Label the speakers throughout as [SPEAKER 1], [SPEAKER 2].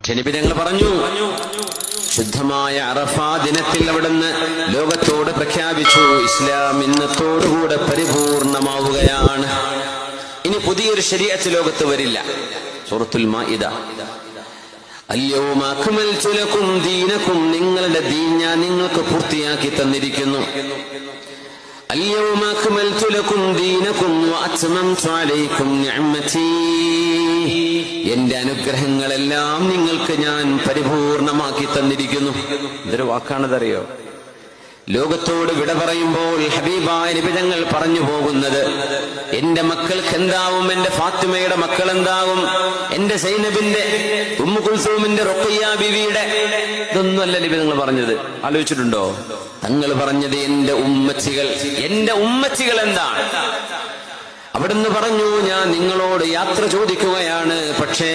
[SPEAKER 1] പക്ഷെ നബി തങ്ങൾ പറഞ്ഞു, ശുദ്ധമായ അറഫാ ദിനത്തിൽ അവിടുന്ന് ലോകത്തോട് പ്രഖ്യാപിച്ചു, ഇസ്ലാം ഇന്നത്തോടുകൂടെ പരിപൂർണമാവുകയാണ്. ഇനി പുതിയൊരു ശരീഅത്ത് ലോകത്ത് വരില്ല. സൂറത്തുൽ മാഇദ, അൽയൗമ അക്മൽതു ലക്കും ദീനക്കും, നിങ്ങളുടെ ദീൻ ഞാൻ നിങ്ങൾക്ക് പൂർത്തിയാക്കി തന്നിരിക്കുന്നു. അൽയൗമ അക്മൽതു ലക്കും ദീനക്കും വഅത്മംതു അലൈക്കും നിഅമതി, എന്റെ അനുഗ്രഹങ്ങളെല്ലാം നിങ്ങൾക്ക് ഞാൻ പരിപൂർണമാക്കി തന്നിരിക്കുന്നു. ഇതൊരു വാക്കാണതറിയോ? ലോകത്തോട് വിട പറയുമ്പോൾ ഹബീബായ നബി തങ്ങൾ പറഞ്ഞു പോകുന്നത്, എന്റെ മക്കൾക്ക് എന്താവും, എന്റെ ഫാത്തിമയുടെ മക്കൾ എന്താവും, എന്റെ സൈനബിന്റെ, ഉമ്മു കുൽസൂമിന്റെ, റുഖയ്യ ബീവിയുടെ, ഇതൊന്നുമല്ല നബി തങ്ങൾ പറഞ്ഞത്. ആലോചിച്ചിട്ടുണ്ടോ? തങ്ങൾ പറഞ്ഞത് എന്റെ ഉമ്മച്ചികൾ എന്താണ്. അവിടുന്ന് പറഞ്ഞു, ഞാൻ നിങ്ങളോട് യാത്ര ചോദിക്കുകയാണ്, പക്ഷേ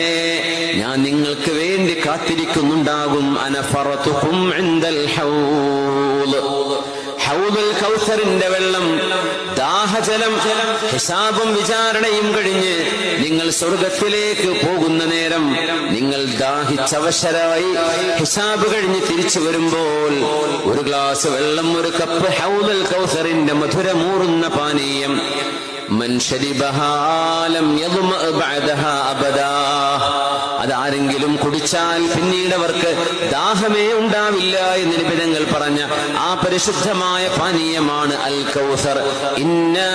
[SPEAKER 1] ഞാൻ നിങ്ങൾക്ക് വേണ്ടി കാത്തിരിക്കുന്നുണ്ടാകും. അനഫറതുകും ഇൻദൽ ഹൗദ്, ഹൗദുൽ കൗസറിന്റെ വെള്ളം, ദാഹജലം, ഹിസാബും വിചാരണയും കഴിഞ്ഞ് നിങ്ങൾ സ്വർഗത്തിലേക്ക് പോകുന്ന നേരം, നിങ്ങൾ ദാഹിച്ചവശരായി ഹിസാബ് കഴിഞ്ഞ് തിരിച്ചു വരുമ്പോൾ ഒരു ഗ്ലാസ് വെള്ളം, ഒരു കപ്പ് ഹൗദുൽ കൗസറിന്റെ മധുരമൂറുന്ന പാനീയം, മൻ ശരിബഹാ ലം യദ്മഅ ബഅദഹാ അബദാ, അതാരെങ്കിലും കുടിച്ചാൽ പിന്നീട് അവർക്ക് ദാഹമേ ഉണ്ടാവില്ല എന്ന് നബി തങ്ങൾ പറഞ്ഞ ആ പരിശുദ്ധമായ പാനീയമാണ് അൽ കൗസർ. ഇന്നാ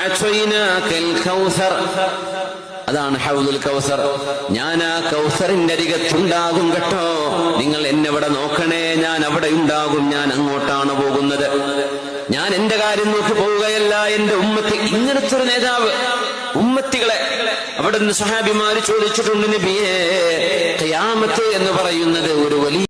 [SPEAKER 1] അഅ്തൈനാകൽ കൗസർ, അതാണ് ഹൗദുൽ കൗസർ. ഞാൻ ആ കൗസറിന്റെ അരികത്തുണ്ടാകും കേട്ടോ, നിങ്ങൾ എന്നെ അവിടെ നോക്കണേ, ഞാൻ അവിടെ ഉണ്ടാകും, ഞാൻ അങ്ങോട്ടാണ് പോകുന്നത്. ഞാൻ എന്റെ കാര്യം നോക്കി പോവുകയല്ല, എന്റെ ഉമ്മത്തി. ഇങ്ങനത്തെ ഒരു നേതാവ് ഉമ്മത്തികളെ അവിടുന്ന് സഹാബിമാര് ചോദിച്ചിട്ടുണ്ട്, നബിയേ, ഖിയാമത്ത് എന്ന് പറയുന്നത് ഒരു വലിയ